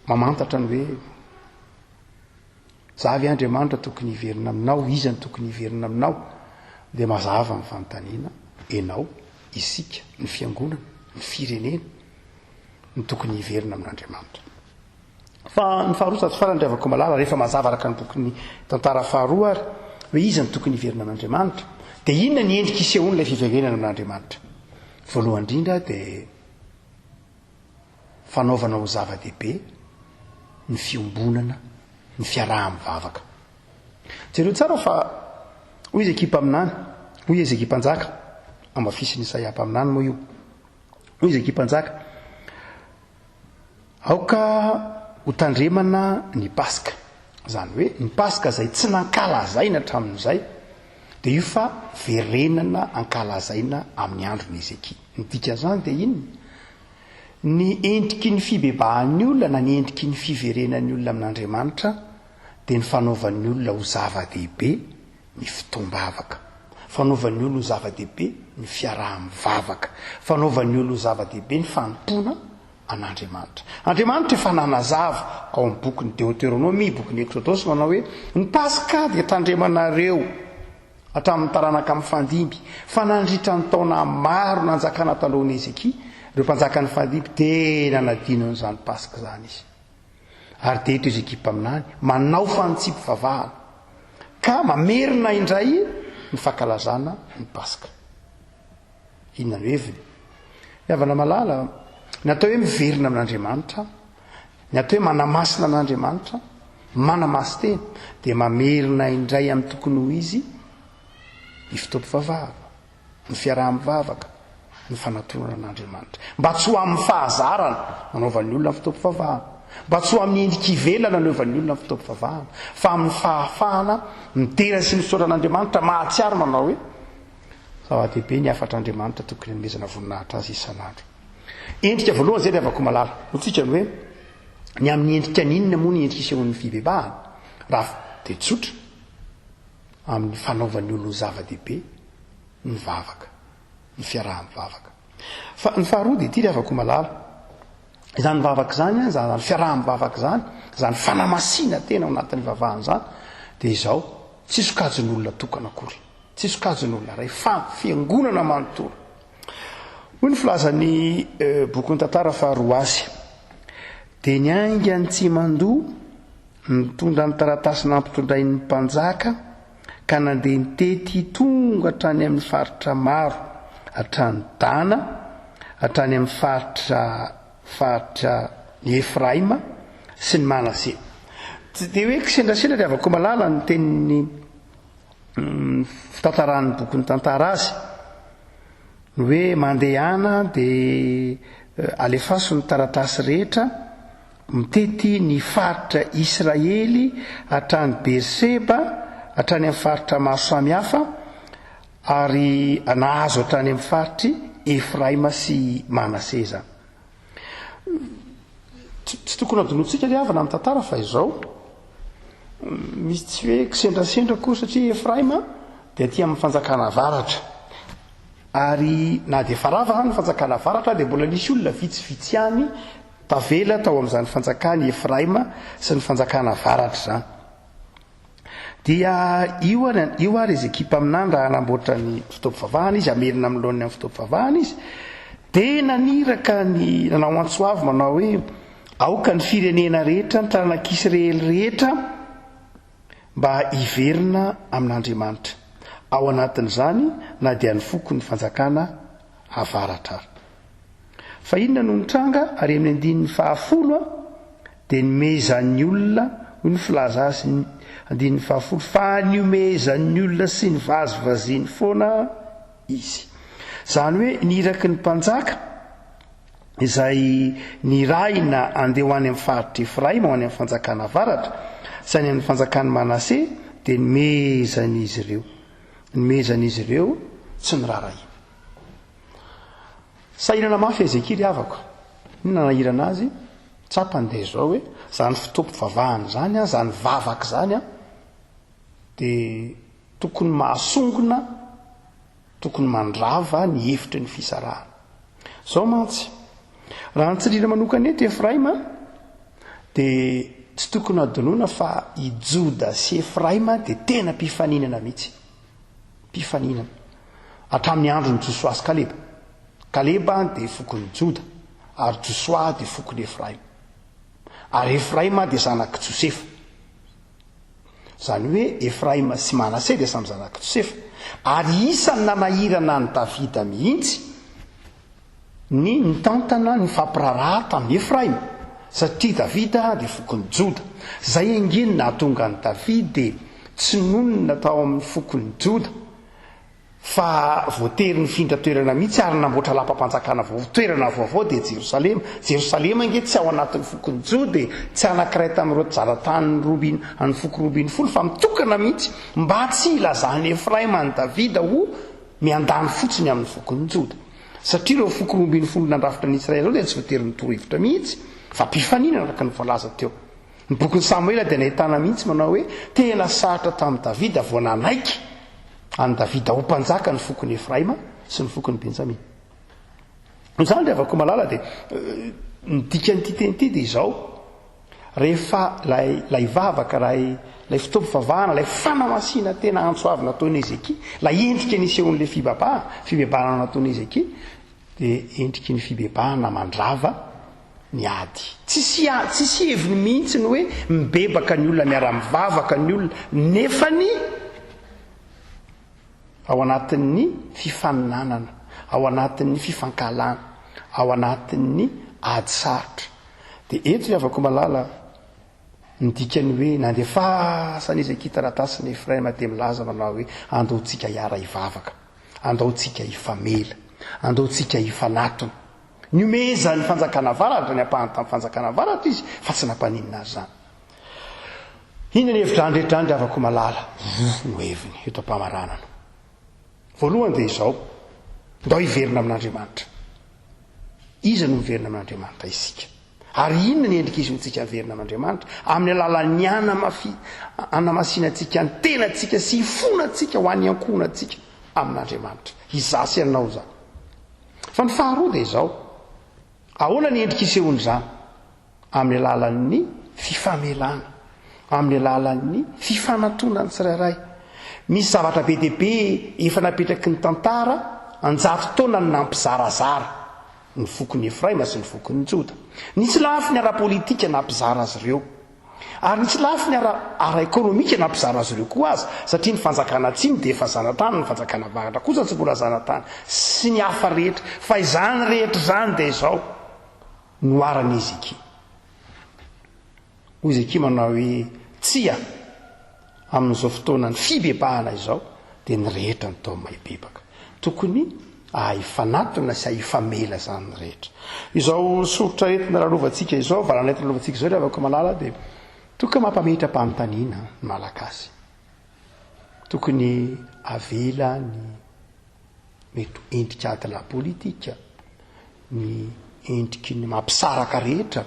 mamantatra ny hoe zavy Andriamanitra tokony hiverina aminao iza ny tokony hiverina aminao dia mazava ny fanontaniana enao isika ny fiangonana ny firenena ny tokony hiverina amin'Andriamanitra fa ny faharoa tsy farany avako malala rehefa mazava araka ny boky tantara faharoa ary hoe iza ny tokony hiverina amin'Andriamanitra dia inona ny endrika isehoany ilay fiverenana amin'Andriamanitra voalohany indrindra dia fanaovana ho zava-dehibe ny fiombonana ny fiaraha-mivavaka jereo tsara fa hoy Hezekia mpaminany hoy Hezekia mpanjaka ambafisiny Isaia mpaminany moa io hoy Hezekia mpanjaka aoka ho tandremana ny Paska zany hoe ny Paska izay tsy nankalazaina hatramin'izay dia io fa verenana ankalazaina amin'ny andron'ny Hezekia ny dikan'izany dia inona ny endriky ny fibebahan'ny olona na ny endriky ny fiverenan'ny olona amin'Andriamanitra dia ny fanaovan'ny olona ho zava-dehibe ny fitombavaka fanaovan'ny olona ho zava-dehibe ny fiaraha-mivavaka fanaovan'ny olona ho zava-dehibe ny fanompona an'Andriamanitra Andriamanitra efa nanazava ao amin'ny boky ny Deutéronomie boky ny Exodosy manao hoe ny Paska dia tandremanareo hatramin'ny taranaka amin'ny fandimby fa nandritra ny taona maro nanjakana talohan'i Ezekia ireo mpanjaka ny fandimby tena nadinony zany Pasika zany izy ary teto Ezekia mpaminany manao fantsipy-vavahana ka mamerina indray ny fankalazana ny Pasika. Inona ny heviny? Havana malala ny atao hoe miverina amin'Andriamanitra, ny atao hoe manamasina an'Andriamanitra, manamasy tena dia mamerina indray amin'ny tokony ho izy ny fitoam-pivavahana, ny fiaraha-mivavaka, ny fanatonana an'Andriamanitra. Mba tsy ho amin'ny fahazarana nanaovan'ny olona ny fitoam-pivavahana, mba tsy ho amin'ny endrika ivelana nanaovan'ny olona ny fitoam-pivavahana, fa amin'ny fahafahana mitera sy misaotra an'Andriamanitra mahatsiaro manao hoe zava-dehibe ny afatr'Andriamanitra tokony hanomezana voninahitra azy isan'andro. Endrika voalohany zay dia avako malala hotsika ny hoe ny amin'ny endrika n'inona moa ny endrika isehon'ny fibebahana raha dia tsotra amin'ny fanaovan'ny olona zava-dehibe ny vavaka, ny fiaraha-mivavaka. Fa ny faharoa dia ity dia avako malala izany vavaka zany zany fiaraha-mivavaka zany zany fanamasiana tena ao anatin'ny vavahana zany dia izao tsy sokajin'olona tokana akory, tsy sokajin'olona ray fa fiangonana manontolo. Hoy ny filazan'ny boky ny tantara faharoa azy dia ny aingany tsy mandoa nitondra ny taratasy nampitondray ny mpanjaka ka nandeha nitety tonga hatrany amin'ny faritra maro hatrany Dana hatrany amin'ny faritra ny Efraima sy ny Manase. Tsy dia hoe kisendrasendra dia avako malala ny tenin'ny fitantaran'ny boky ny tantara azy hoe mandehana dia alefaso ny taratasy rehetra mitety ny faritra Israely hatrany Berseba hatrany amin'ny faritra maro samihafa ary nahazo hatrany amin'ny faritry Efraima sy Manase zany. Tsy tokony adonotsika ilay havana amin'ny tantara fa izao misy tsy hoe kisendrasendra koa satria Efraima dia aty amin'ny fanjakana avaratra ary na dia farava ny fanjakana avaratra dia mbola nisy olona vitsivitsy ihany tavela tao amin'izany fanjakany Efraima sy ny fanjakana avaratra zany. Dia io ary Ezekia mpaminany raha hanamboatra ny fitoam-pivavahana izy amerina amin'ny lohan'ny amin'ny fitoam-pivavahana izy dia naniraka ny nanao antsoavy manao hoe aoka ny firenena rehetra ny taranak'Israely rehetra mba hiverina amin'Andriamanitra ao anatin'izany na dia ny foko ny fanjakana avaratra ary. Fa inona no nitranga ary amin'ny andinin'ny 10 dia nomezan'ny olona hoy ny filaza azy andinin'ny 10 fa niomezan'ny olona sy ny vazivaziany foana izy. Zany hoe niraky ny mpanjaka izay niraina andeha ho any amin'ny faritra Efraima ho any amin'ny fanjakana avaratra zany amin'ny fanjakana Manase dia nomezan'izy ireo tsy ny raharaina. Sahinana mafy Ezekia ry havako ny nanahirana azy tsapandeha zao hoe zany fitoam-pivavahana zany zany vavaka zany dia tokony mahasongona, tokony mandrava ny hevitry ny fisarahana. Zao mantsy raha nitsirina manokana eto Efraima dia tsy tokony adonoina fa i Joda sy Efraima dia tena mpifaninana mihitsy, mpifaninana hatramin'ny andro ny Josoa sy Kaleba. Kaleba dia fokon'ny Joda ary Josoa dia fokon'ny Efraima ary Efraima dia zanaky Josefa. Zany hoe Efraima sy Manase dia samy zanaky Josefa ary isany nanahirana ny Davida mihitsy ny nitantana ny fampiraraha tamin'ny Efraima satria Davida dia fokon'ny Joda. Zay engeny nahatonga ny Davida dia tsy nonona tao amin'ny fokon'ny Joda fa voatery ny findra toerana mihitsy ary namboatra lapa-panjakana toerana vaovao dia Jerosalema. Jerosalema nge tsy ao anatin'ny fokon'ny Joda dia tsy anankiray tamin'ireo zaratany any foko 20 fa mitokana mihitsy mba tsy ilazany Efraima ny Davida ho miandany fotsiny amin'ny fokon'ny Joda satria ireo foko 20 nandrafitra ny Israely zao dia tsy voatery nitorohevitra mihitsy fa mpifanina araka ny voalaza teo. Ny bokin'ny Samuela dia nahitana mihitsy manao hoe tena saratra tamin'ny Davida vao nanaiky any Davida ho mpanjaka ny fokon'ny Efraima sy ny fokon'ny Benjamina. Izany dia avako malala dia ny dikan'ity teny ity dia izao rehefa lay vavaka lay fitompivavahana lay fanamasinana tena antsoavy nataony Ezekia la endrika nisehon'le fibebahana nataony Ezekia dia endriky ny fibebahana mandrava ny ady tsisy heviny mihitsy ny hoe mibebaka ny olona miara-mivavaka ny olona nefany ao anatin'ny fifaninanana ao anatin'ny fifankalana ao anatin'ny ady sarotra dia eto ny avako malala nidikany hoe nandefasany Ezekia taratasiny Efraima te milaza manao hoe andaotsika hiara hivavaka andaotsika hifamela andaotsika hifanatona ny omeza ny fanjakana varatra ny ampahany tamin'ny fanjakana varatra izy fa tsy nampaninina azy zany ina ny hevidrandredrandry avako malala no heviny eto ampamaranana voalohany dia izao ndao hiverina amin'Andriamanitra iza no miverina amin'Andriamanitra isika ary inona ny endrika izy hotsika miverina amin'Andriamanitra amin'ny alalan'ny anamasinantsika ny tenantsika sy hifonantsika ho an'ny ankonantsika amin'Andriamanitra izasy ianao zany fa ny faharoa dia izao ahoana ny endrika isehony zany amin'ny alalan'ny fifamelana amin'ny alalan'ny fifanatona ny tsirairay misy zavatra be dia be efa napetraky ny tantara anjato taona ny nampizarazara ny fokony Efraima sy ny fokony Joda nisy lafy ny ara-politika nampizara azy ireo ary nisy lafy ny ara-ekonomika nampizara azy ireo koa azy satria ny fanjakana tsiny dia efa zanatany ny fanjakana varatra kosa tsy mbola zanatany sy ny hafa rehetra fa izany rehetra zany dia izao noarany Ezekia hoy Ezekia manao hoe tsia amin'izao fotoana ny fibebahana izao dia ny rehetra ny tao maibebaka tokony hifanatona sy hifamela zany ny rehetra izao soritra entina lalovantsika izao valana entina lalovantsika izao rehefa malala dia tokony mampamehitra mpamitaniana ny malagasy tokony avela ny mety endrika ady la politika ny endriky ny mampisaraka rehetra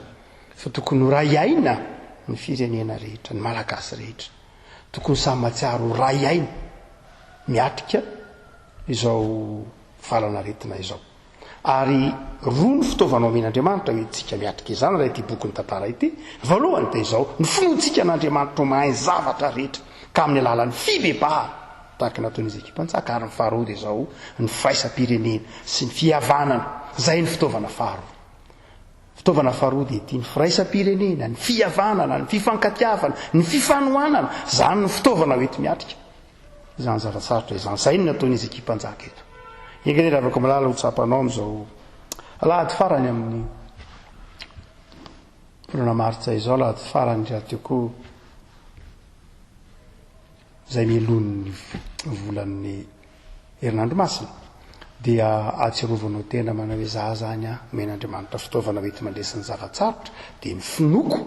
fa tokony ho ray aina ny firenena rehetra ny malagasy rehetra tokony samy matsiaro ray aina miatrika izao valana retina izao ary roa ny fitaovana omen'Andriamanitra hoe tsika miatrika izany raha ity boky ny tantara ity voalohany dia izao ny finoantsika n'Andriamanitra ho mahay zavatra rehetra ka amin'ny alalan'ny fibebahana tahaka nataony Ezekia mpanjaka ary ny faharoa dia izao ny firaisam-pirenena sy ny fihavanana zay ny fitaovana faharoa fitaovana faharoa dia ity ny firaisam-pirenena ny fihavanana ny fifankatiavana ny fifanohanana zany ny fitaovana hoety miatrika izany zava-tsarotra izany zay ny nataony Ezekia mpanjaka eto engenera avako malala ho tsapanao amin'izao alahady farany amin'ny volana martsa izao alahady farany raha teo koa zay mielon'ny volan'ny herinandro masina dia atsiarovanao tena manao hoe za zany omen'Andriamanitra fitaovana mety mandresiny zava-tsarotra dia ny finoko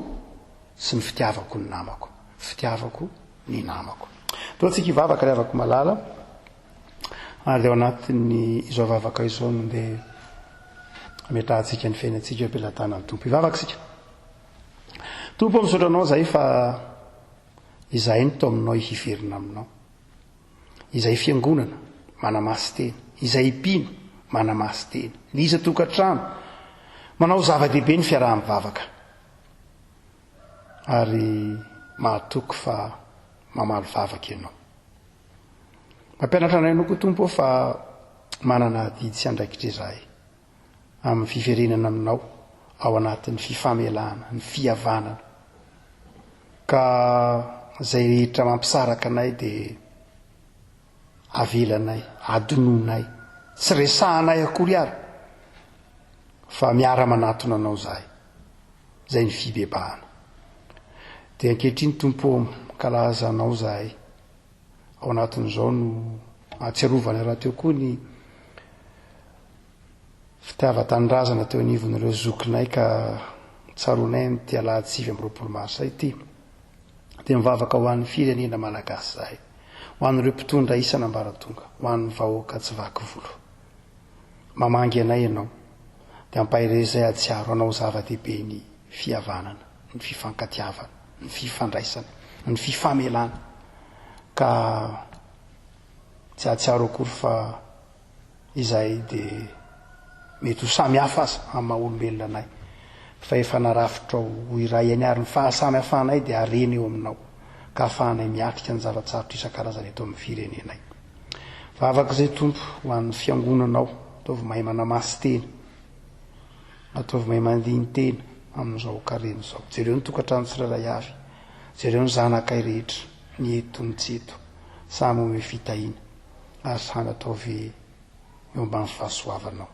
sy ny fitiavako ny namako fitiavako ny namako toa tsika hivavaka ry avako malala ary ao anatin'ny izao vavaka izao no dia ametrahantsika ny fiainantsika eo am-pelantanany tompo hivavaka sika tompo misaotra anao zay fa izay ny tao aminao hiverina aminao izay fiangonana manamasy tena izay hipino manamasy tena liza tokantrano manao zava-dehibe ny fiaraha-mivavaka ary mahatoky fa mamaly vavaka ianao mampianatra anay anao koa tompo fa manana didy sy andraikitra izahay amin'ny fiverenana aminao ao anatin'ny fifamelana ny fihavanana ka zay rehetra mampisaraka anay dia avelanay adononay tsy resahanay akory ary fa miara-manatona anao zahay zay ny fibebahana dia ankehitriny tompo kalaza anao zahay ao anatin'izao no atsiarovana raha teo koa ny fitiava-tanindrazana teo anivon'ireo zokinay ka tsaronay ny tia alahady 9 mars ity dia mivavaka ho an'ny firenena malagasy zahay ho an'ireo mpitondra isana ambaratonga ho an'ny vahoaka tsy vaky volo mamangy anay ianao dia ampahirezay atsiaro anao zava-dehibe ny fihavanana ny fifankatiavana ny fifandraisana ny fifamelana ka tsy atsiaro akory fa izay dia mety ho samy hafa aza amin'ny maha-olombelona anay fa efa narafitra ho iray any ary ny fahasamy hafanay dia arena eo aminao ka ahafahanay miatrika ny zavatsarotra isan-karazany eto amin'ny firenenay. Vavaka izay tompo ho an'ny fiangonanao, ataovy mahay manamasy teny, ataovy mahay mandiny tena amin'izao kareny izao. Jereo ny tokantrano tsirairay avy, jereo ny zanakay rehetra, ny eto ny tsy eto, samy ome fitahina ary samy ataovy eo ambany fahasoavanao.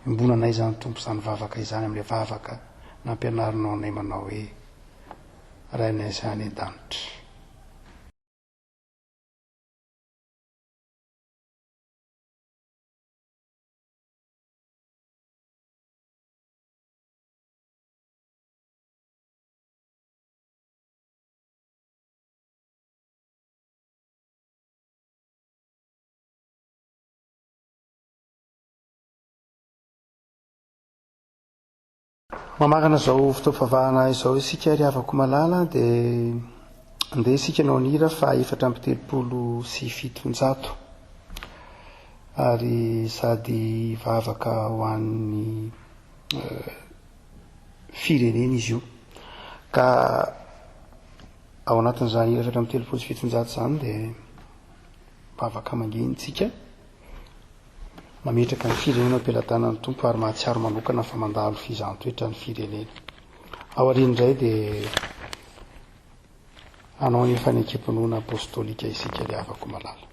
Imbonanay izany tompo izany vavaka izany amin'ilay vavaka nampianarinao anay manao hoe rainay izany an-danitra. Mamarana izao fotoam-pivavahana izao isika ry havako malala dia andeha isika nao nira fa 437 ary sady vavaka ho an'ny firenena izy io ka ao anatin'izany 437 izany dia vavaka manginitsika mametraka ny firenena am-pelantanan'ny tompo ary mahatsiaro manokana fa mandalo fizaham-toetra ny firenena. Ao aorian'izay dia anao ny fanekam-pinoana apostolika isika ry havako malala.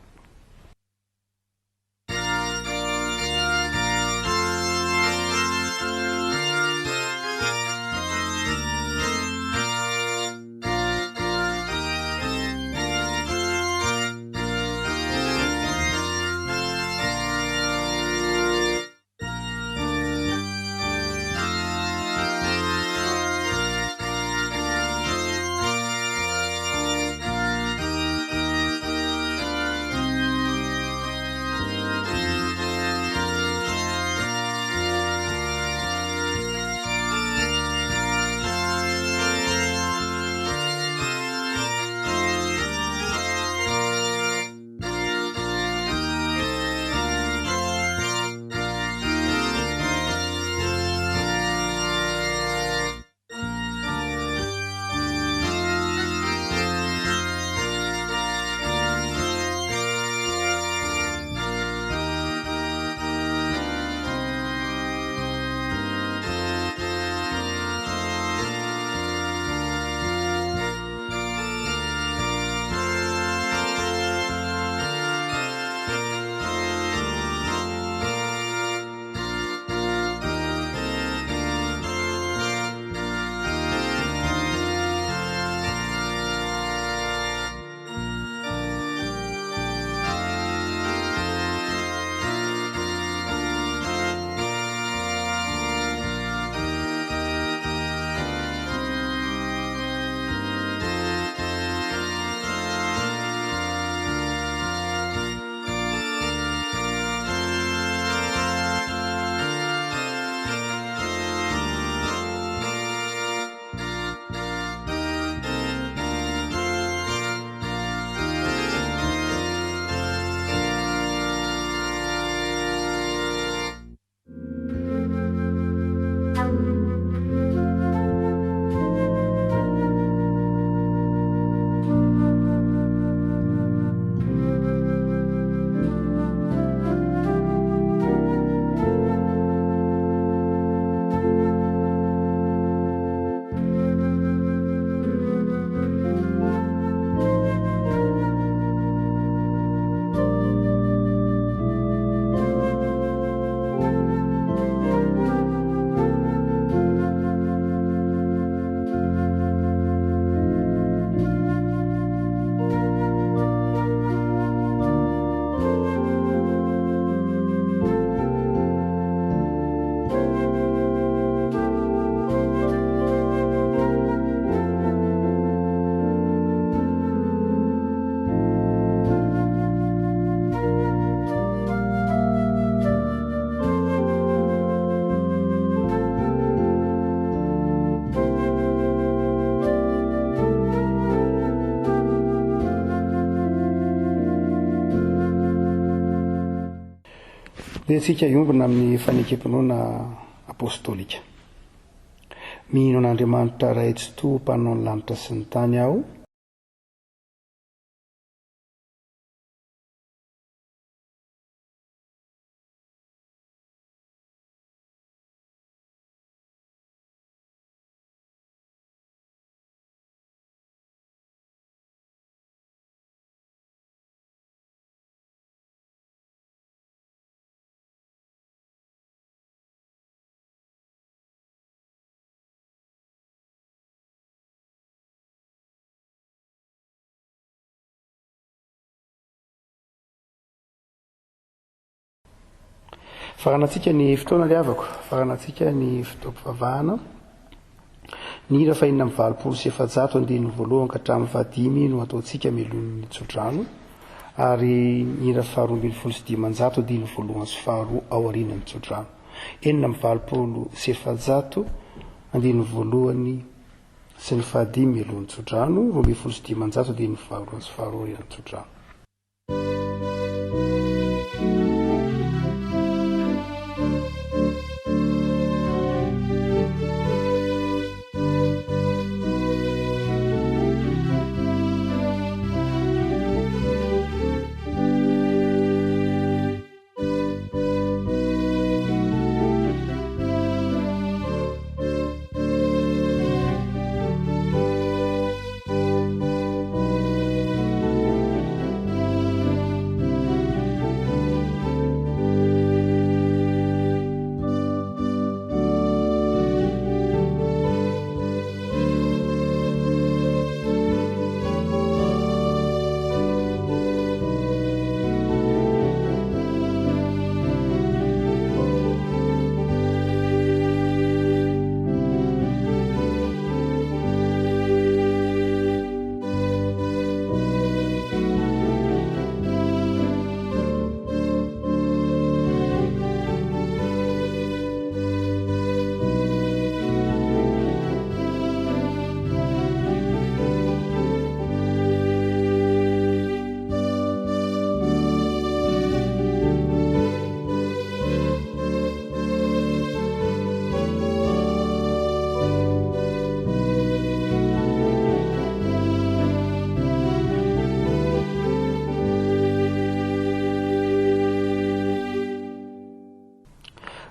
dia tsika iombona amin'ny fanekam-pinoana apostolika. Mino an'Andriamanitra ray tsy to mpanao ny lanitra sy ny tany aho Faranatsika ny fotoana liavako, faranatsika ny fotoam-pivavahana. Ny hira fahinana amin'ny 20:7 ka hatramin'ny 5 no ataontsika milon'ny tsodrano, ary ny hira 2:25 diny voalohany sy 2 ao aorian'ny tsodrano. 4:7 andiny voalohany sy ny 5 milon'ny tsodrano, 2:25 diny voalohany sy 2 aorian'ny tsodrano.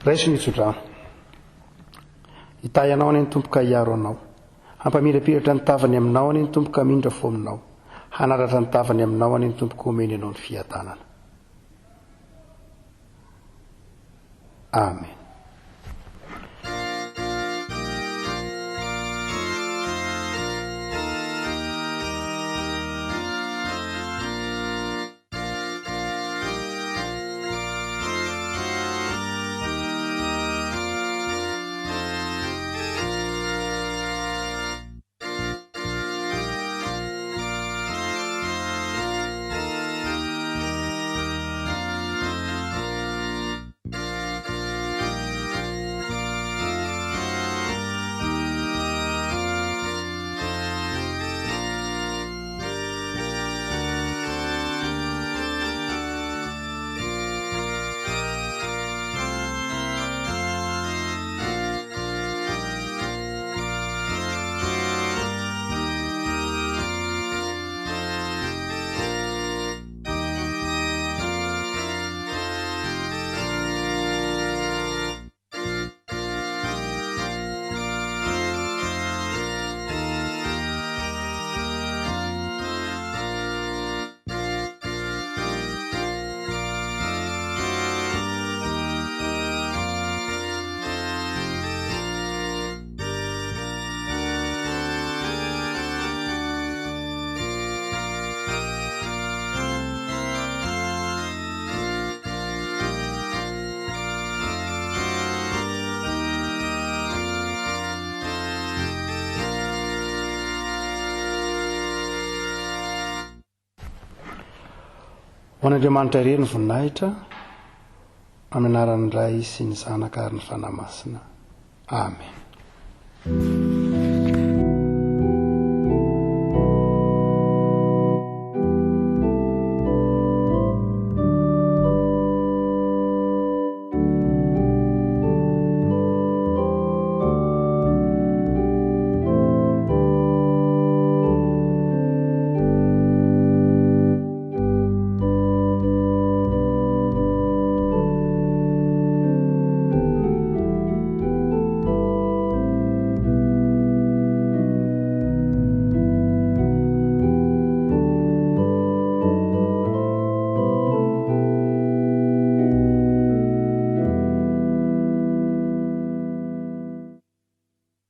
Raisy ny tsodrano. Itahy anao any ny tompoka hiaro anao. Hampamirapiratra ny tavany aminao any ny tompoka mindra fo aminao. Hanaratra ny tavany aminao any ny tompoka omeny anao ny fiadanana. Amen. Ho an'Andriamanitra irery ny voninahitra, amin'ny anaran'ny Ray sy ny Zanaka ary ny Fanahy Masina. Amen.